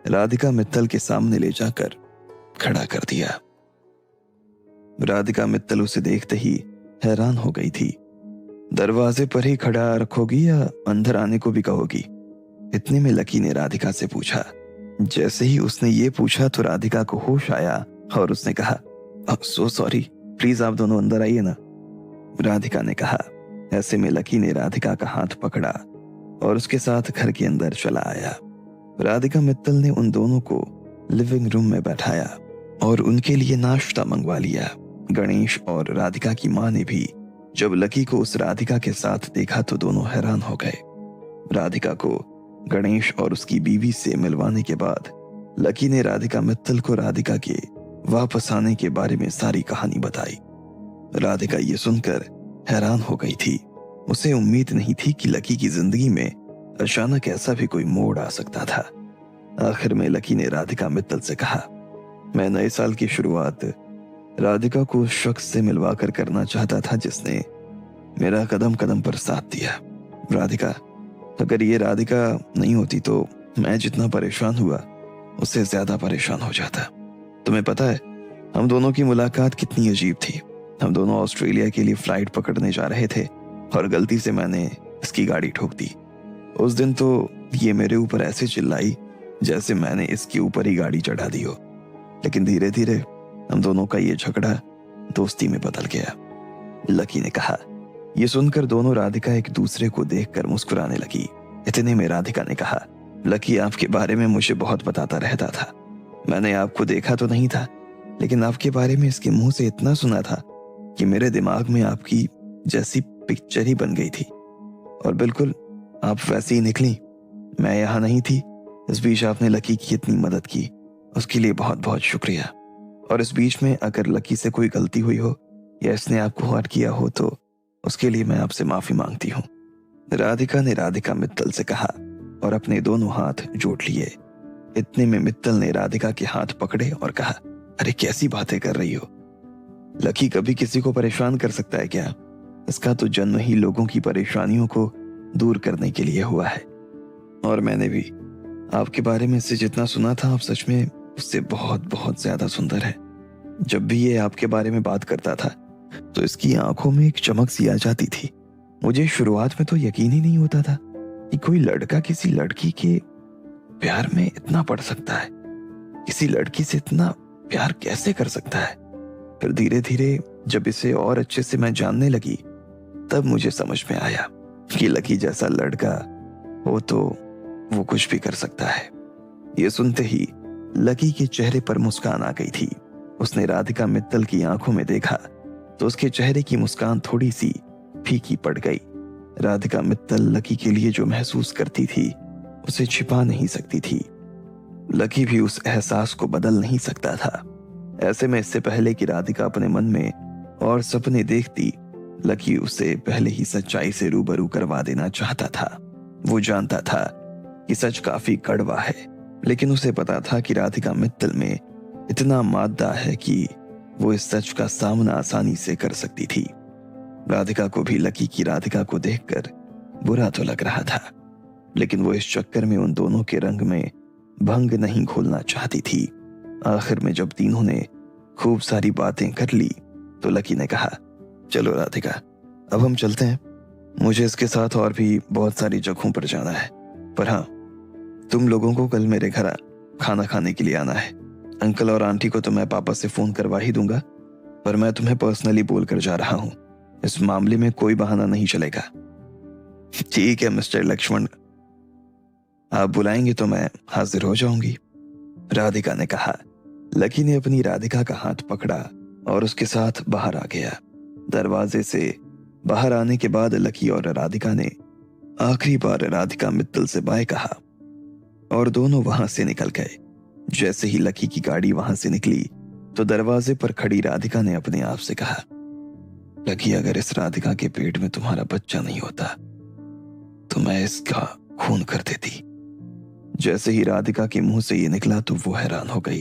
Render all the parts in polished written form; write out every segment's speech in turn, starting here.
राधिका मित्तल के सामने ले जाकर खड़ा कर दिया। राधिका मित्तल उसे देखते ही हैरान हो गई थी। दरवाजे पर ही खड़ा रखोगी या अंदर आने को भी कहोगी? इतने में लकी ने राधिका से पूछा। जैसे ही उसने ये पूछा तो राधिका को होश आया और उसने कहा, सो सॉरी, प्लीज आप दोनों अंदर आइए ना, राधिका ने कहा। ऐसे में लकी ने राधिका का हाथ पकड़ा और उसके साथ घर के अंदर चला आया। राधिका मित्तल ने उन दोनों को लिविंग रूम में बैठाया और उनके लिए नाश्ता मंगवा लिया। गणेश और राधिका की मां ने भी जब लकी को उस राधिका के साथ देखा तो दोनों हैरान हो गए। राधिका को गणेश और उसकी बीवी से मिलवाने के बाद लकी ने राधिका मित्तल को राधिका के वापस आने के बारे में सारी कहानी बताई। राधिका ये सुनकर हैरान हो गई थी। उसे उम्मीद नहीं थी कि लकी की जिंदगी में अचानक ऐसा भी कोई मोड़ आ सकता था। आखिर में लकी ने राधिका मित्तल से कहा, मैं नए साल की शुरुआत राधिका को उस शख्स से मिलवाकर करना चाहता था जिसने मेरा कदम कदम पर साथ दिया। राधिका, अगर ये राधिका नहीं होती तो मैं जितना परेशान हुआ उससे ज्यादा परेशान हो जाता। तुम्हें पता है हम दोनों की मुलाकात कितनी अजीब थी। हम दोनों ऑस्ट्रेलिया के लिए फ्लाइट पकड़ने जा रहे थे और गलती से मैंने इसकी गाड़ी ठोक दी। उस दिन तो ये मेरे ऊपर ऐसे चिल्लाई जैसे मैंने इसके ऊपर ही गाड़ी चढ़ा दी हो। लेकिन धीरे धीरे हम दोनों का ये झगड़ा दोस्ती में बदल गया, लकी ने कहा। ये सुनकर दोनों राधिका एक दूसरे को देखकर मुस्कुराने लगी। इतने में राधिका ने कहा, लकी आपके बारे में मुझे बहुत बताता रहता था। मैंने आपको देखा तो नहीं था, लेकिन आपके बारे में इसके मुंह से इतना सुना था कि मेरे दिमाग में आपकी जैसी पिक्चर ही बन गई थी और बिल्कुल आप वैसी ही निकली। मैं यहाँ नहीं थी, इस बीच आपने लकी की इतनी मदद की, उसके लिए बहुत बहुत शुक्रिया। और इस बीच में अगर लकी से कोई गलती हुई हो या इसने आपको हर्ट किया हो तो उसके लिए मैं आपसे माफी मांगती हूँ, राधिका ने राधिका मित्तल से कहा और अपने दोनों हाथ जोड़ लिए। इतने में मित्तल ने राधिका के हाथ पकड़े और कहा, अरे कैसी बातें कर रही हो? लकी कभी किसी को परेशान कर सकता है क्या? इसका तो जन्म ही लोगों की परेशानियों को दूर करने के लिए हुआ है। और मैंने भी आपके बारे में इससे जितना सुना था, आप सच में उससे बहुत बहुत ज्यादा सुंदर है। जब भी ये आपके बारे में बात करता था तो इसकी आंखों में एक चमक सी आ जाती थी। मुझे शुरुआत में तो यकीन ही नहीं होता था कि कोई लड़का किसी लड़की के प्यार में इतना पड़ सकता है, किसी लड़की से इतना प्यार कैसे कर सकता है। फिर धीरे धीरे जब इसे और अच्छे से मैं जानने लगी तब मुझे समझ में आया कि लकी जैसा लड़का हो तो वो कुछ भी कर सकता है। ये सुनते ही लकी के चेहरे पर मुस्कान आ गई थी। उसने राधिका मित्तल की आंखों में देखा तो उसके चेहरे की मुस्कान थोड़ी सी फीकी पड़ गई। राधिका मित्तल लकी के लिए जो महसूस करती थी उसे छिपा नहीं सकती थी। लकी भी उस एहसास को बदल नहीं सकता था। ऐसे में इससे पहले कि राधिका अपने मन में और सपने देखती, लकी उसे पहले ही सच्चाई से रूबरू करवा देना चाहता था। वो जानता था कि सच काफी कड़वा है, लेकिन उसे पता था कि राधिका मित्तल में इतना मादा है कि वो इस सच का सामना आसानी से कर सकती थी। राधिका को भी लकी की राधिका को देखकर बुरा तो लग रहा था, लेकिन वो इस चक्कर में उन दोनों के रंग में भंग नहीं घोलना चाहती थी। आखिर में जब तीनों ने खूब सारी बातें कर ली तो लकी ने कहा, चलो राधिका, अब हम चलते हैं। मुझे इसके साथ और भी बहुत सारी जगहों पर जाना है, पर हाँ, तुम लोगों को कल मेरे घर खाना खाने के लिए आना है। अंकल और आंटी को तो मैं पापा से फोन करवा ही दूंगा, पर मैं तुम्हें पर्सनली बोल कर जा रहा हूं। इस मामले में कोई बहाना नहीं चलेगा। ठीक है मिस्टर लक्ष्मण, आप बुलाएंगे तो मैं हाजिर हो जाऊंगी, राधिका ने कहा। लकी ने अपनी राधिका का हाथ पकड़ा और उसके साथ बाहर आ गया। दरवाजे से बाहर आने के बाद लकी और राधिका ने आखिरी बार राधिका मित्तल से बाय कहा और दोनों वहां से निकल गए। जैसे ही लकी की गाड़ी वहां से निकली तो दरवाजे पर खड़ी राधिका ने अपने आप से कहा, लकी, अगर इस राधिका के पेट में तुम्हारा बच्चा नहीं होता तो मैं इसका खून कर देती। जैसे ही राधिका के मुंह से ये निकला तो वो हैरान हो गई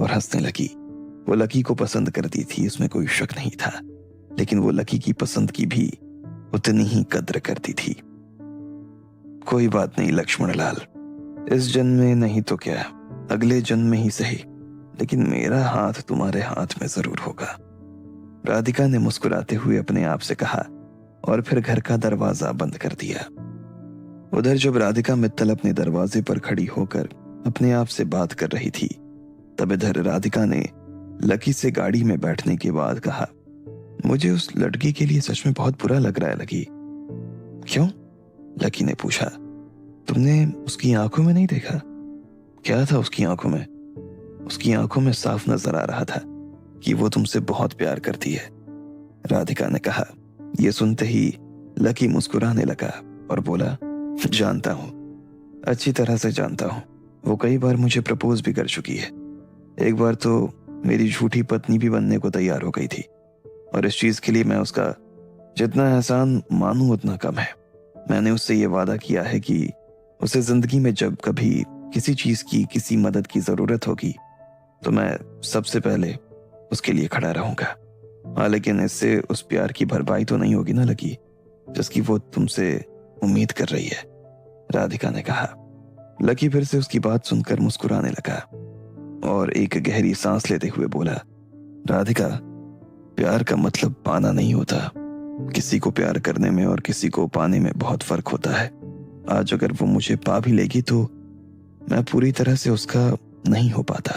और हंसने लगी। वो लकी को पसंद करती थी, इसमें कोई शक नहीं था, लेकिन वो लकी की पसंद की भी उतनी ही कद्र करती थी। कोई बात नहीं लक्ष्मण लाल, इस जन्म में नहीं तो क्या, अगले जन्म में ही सही, लेकिन मेरा हाथ तुम्हारे हाथ में जरूर होगा, राधिका ने मुस्कुराते हुए अपने आप से कहा और फिर घर का दरवाजा बंद कर दिया। उधर जब राधिका मित्तल अपने दरवाजे पर खड़ी होकर अपने आप से बात कर रही थी, तब इधर राधिका ने लकी से गाड़ी में बैठने के बाद कहा, मुझे उस लड़की के लिए सच में बहुत बुरा लग रहा है लकी। क्यों? लकी ने पूछा। तुमने उसकी आंखों में नहीं देखा? क्या था उसकी आंखों में? उसकी आंखों में साफ नजर आ रहा था कि वो तुमसे बहुत प्यार करती है, राधिका ने कहा। यह सुनते ही लकी मुस्कुराने लगा और बोला, जानता हूं, अच्छी तरह से जानता हूं। वो कई बार मुझे प्रपोज भी कर चुकी है। एक बार तो मेरी झूठी पत्नी भी बनने को तैयार हो गई थी, और इस चीज के लिए मैं उसका जितना एहसान मानूं उतना कम है। मैंने उससे ये वादा किया है कि उसे जिंदगी में जब कभी किसी चीज की, किसी मदद की जरूरत होगी तो मैं सबसे पहले उसके लिए खड़ा रहूंगा। हाँ, लेकिन इससे उस प्यार की भरपाई तो नहीं होगी ना लकी, जिसकी वो तुमसे उम्मीद कर रही है, राधिका ने कहा। लकी फिर से उसकी बात सुनकर मुस्कुराने लगा और एक गहरी सांस लेते हुए बोला, राधिका, प्यार का मतलब पाना नहीं होता। किसी को प्यार करने में और किसी को पाने में बहुत फर्क होता है। आज अगर वो मुझे पा भी लेगी तो मैं पूरी तरह से उसका नहीं हो पाता।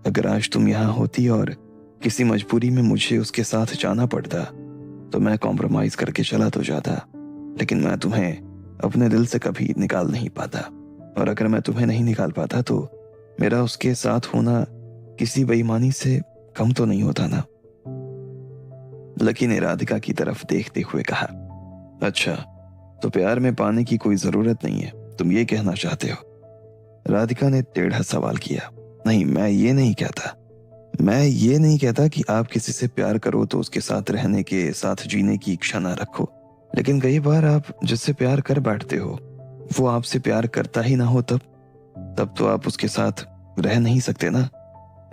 अगर आज तुम यहाँ होती और किसी मजबूरी में मुझे उसके साथ जाना पड़ता तो मैं कॉम्प्रोमाइज करके चला तो जाता, लेकिन मैं तुम्हें अपने दिल से कभी निकाल नहीं पाता। और अगर मैं तुम्हें नहीं निकाल पाता तो मेरा उसके साथ होना किसी बेईमानी से कम तो नहीं होता ना। लकी ने राधिका की तरफ देखते हुए कहा, अच्छा, तो प्यार में पाने की कोई जरूरत नहीं है, तुम ये कहना चाहते हो? राधिका ने टेढ़ा सवाल किया। नहीं, मैं ये नहीं कहता। मैं ये नहीं कहता कि आप किसी से प्यार करो तो उसके साथ रहने के, साथ जीने की इच्छा ना रखो, लेकिन कई बार आप जिससे प्यार कर बैठते हो वो आपसे प्यार करता ही ना हो, तब तो आप उसके साथ रह नहीं सकते ना।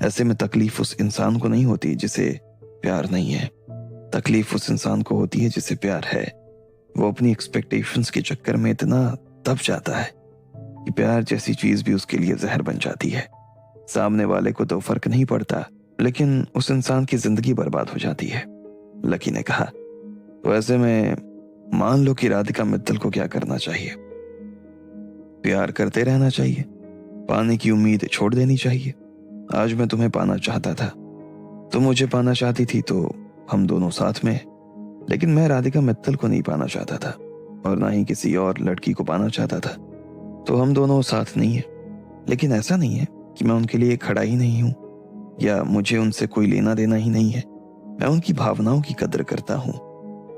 ऐसे में तकलीफ उस इंसान को नहीं होती जिसे प्यार नहीं है, तकलीफ उस इंसान को होती है जिसे प्यार है। वो अपनी एक्सपेक्टेशंस के चक्कर में इतना दब जाता है कि प्यार जैसी चीज भी उसके लिए जहर बन जाती है। सामने वाले को तो फर्क नहीं पड़ता, लेकिन उस इंसान की जिंदगी बर्बाद हो जाती है, लकी ने कहा। तो ऐसे में मान लो कि राधिका मित्तल को क्या करना चाहिए? प्यार करते रहना चाहिए, पाने की उम्मीद छोड़ देनी चाहिए। आज मैं तुम्हें पाना चाहता था, तुम मुझे पाना चाहती थी, तो हम दोनों साथ में, लेकिन मैं राधिका मित्तल को नहीं पाना चाहता था और ना ही किसी और लड़की को पाना चाहता था, तो हम दोनों साथ नहीं है। लेकिन ऐसा नहीं है कि मैं उनके लिए खड़ा ही नहीं हूं या मुझे उनसे कोई लेना देना ही नहीं है। मैं उनकी भावनाओं की कदर करता हूं,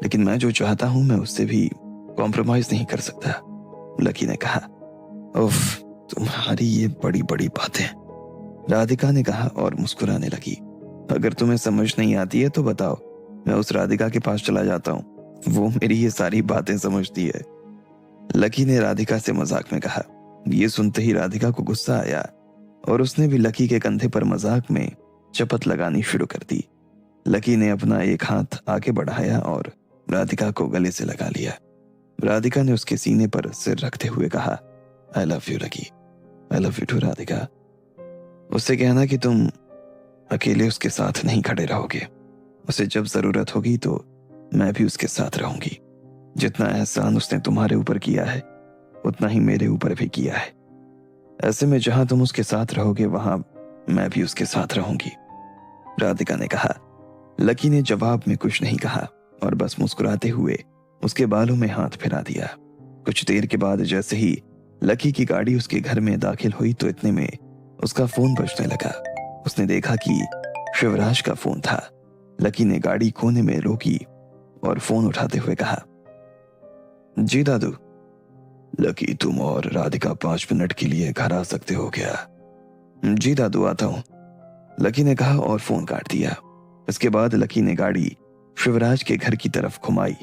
लेकिन मैं जो चाहता हूं मैं उससे भी कॉम्प्रोमाइज नहीं कर सकता, लकी ने कहा। उफ, तुम्हारी ये बड़ी बड़ी बातें, राधिका ने कहा और मुस्कुराने लगी। अगर तुम्हें समझ नहीं आती है तो बताओ, मैं उस राधिका के पास चला जाता हूँ, वो मेरी ये सारी बातें समझती है, लकी ने राधिका से मजाक में कहा। ये सुनते ही राधिका को गुस्सा आया और उसने भी लकी के कंधे पर मजाक में चपत लगानी शुरू कर दी। लकी ने अपना एक हाथ आगे बढ़ाया और राधिका को गले से लगा लिया। राधिका ने उसके सीने पर सिर रखते हुए कहा, I love you Lucky, I love you too Radhika. उससे कहना कि तुम अकेले उसके साथ नहीं खड़े रहोगे, उसे जब जरूरत होगी तो मैं भी उसके साथ रहूंगी। जितना एहसान उसने तुम्हारे ऊपर किया है उतना ही मेरे ऊपर भी किया है। ऐसे में जहां तुम उसके साथ रहोगे वहां मैं भी उसके साथ रहूंगी, राधिका ने कहा। लकी ने जवाब में कुछ नहीं कहा और बस मुस्कुराते हुए उसके बालों में हाथ फिरा दिया। कुछ देर के बाद जैसे ही लकी की गाड़ी उसके घर में दाखिल हुई तो इतने में उसका फोन बजने लगा। उसने देखा कि शिवराज का फोन था। लकी ने गाड़ी कोने में रोकी और फोन उठाते हुए कहा, जी दादू। लकी, तुम और राधिका 5 मिनट के लिए घर आ सकते हो क्या? जी दादू, आता हूं, लकी ने कहा और फोन काट दिया। इसके बाद लकी ने गाड़ी शिवराज के घर की तरफ घुमाई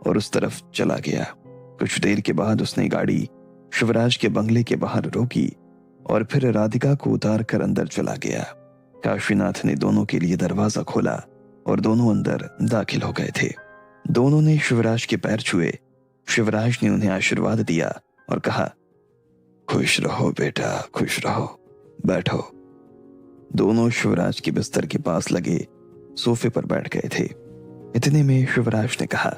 और उस तरफ चला गया। कुछ देर के बाद उसने गाड़ी शिवराज के बंगले के बाहर रोकी और फिर राधिका को उतार कर अंदर चला गया। काशीनाथ ने दोनों के लिए दरवाजा खोला और दोनों अंदर दाखिल हो गए थे। दोनों ने शिवराज के पैर छुए। शिवराज ने उन्हें आशीर्वाद दिया और कहा, खुश रहो बेटा, खुश रहो, बैठो। दोनों शिवराज के बिस्तर के पास लगे सोफे पर बैठ गए थे। इतने में शिवराज ने कहा,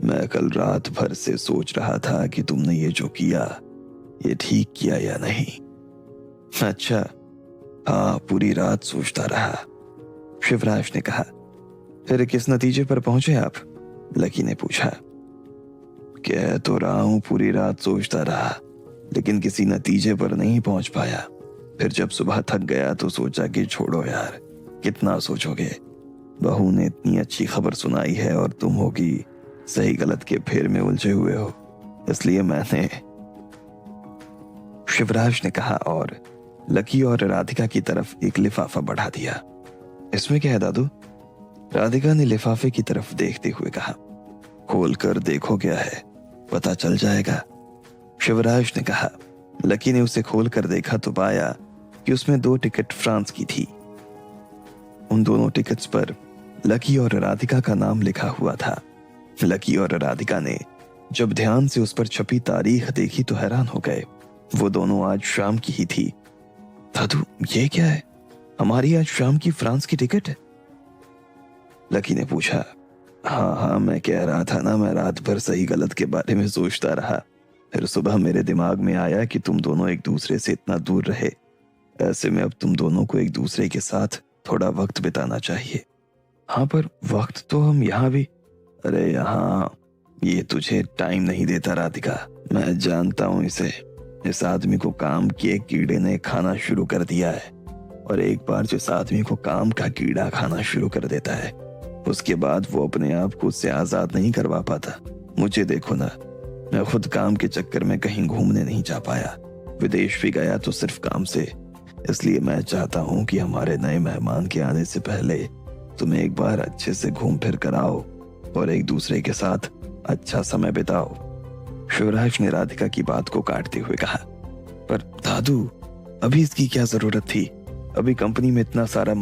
मैं कल रात भर से सोच रहा था कि तुमने ये जो किया ये ठीक किया या नहीं। अच्छा, हाँ, पूरी रात सोचता रहा, शिवराज ने कहा। फिर किस नतीजे पर पहुंचे आप? लकी ने पूछा। कह तो रहा हूं पूरी रात सोचता रहा, लेकिन किसी नतीजे पर नहीं पहुंच पाया। फिर जब सुबह थक गया तो सोचा कि छोड़ो यार, कितना सोचोगे। बहू ने इतनी अच्छी खबर सुनाई है और तुम होगी सही गलत के फेर में उलझे हुए हो, इसलिए मैंने, शिवराज ने कहा और लकी और राधिका की तरफ एक लिफाफा बढ़ा दिया। इसमें क्या है दादू? राधिका ने लिफाफे की तरफ देखते हुए कहा। खोल कर देखो क्या है, पता चल जाएगा, शिवराज ने कहा। लकी ने उसे खोल कर देखा तो पाया कि उसमें 2 टिकट फ्रांस की थी। उन दोनों टिकट्स पर लकी और राधिका का नाम लिखा हुआ था। लकी और राधिका ने जब ध्यान से उस पर छपी तारीख देखी तो हैरान हो गए। वो दोनों आज शाम की ही थी। दादू, ये क्या है? हमारी आज शाम की फ्रांस की टिकट है? लकी ने पूछा। हाँ, मैं कह रहा था ना, मैं रात भर सही गलत के बारे में सोचता रहा। फिर सुबह मेरे दिमाग में आया कि तुम दोनों एक दूसरे से इतना दूर रहे, ऐसे में अब तुम दोनों को एक दूसरे के साथ थोड़ा वक्त बिताना चाहिए। हाँ, पर वक्त तो हम यहाँ भी। अरे यहाँ, ये तुझे टाइम नहीं देता राधिका, मैं जानता हूँ इसे। इस आदमी को काम के कीड़े ने खाना शुरू कर दिया है, और एक बार जिस आदमी को काम का कीड़ा खाना शुरू कर देता है उसके बाद वो अपने आप को उससे आजाद नहीं करवा पाता। मुझे देखो ना, मैं खुद काम के चक्कर में कहीं घूमने नहीं जा पाया, विदेश भी गया तो सिर्फ काम से। इसलिए मैं चाहता हूँ कि हमारे नए मेहमान के आने से पहले तुम्हें एक बार अच्छे से घूम फिर कर आओ और एक दूसरे के साथ अच्छा समय बिताओ, शिवराज ने राधिका की बात को काटते हुए कहा। पर दादू, अभी इसकी क्या जरूरत थी? अभी कंपनी में इतना सारा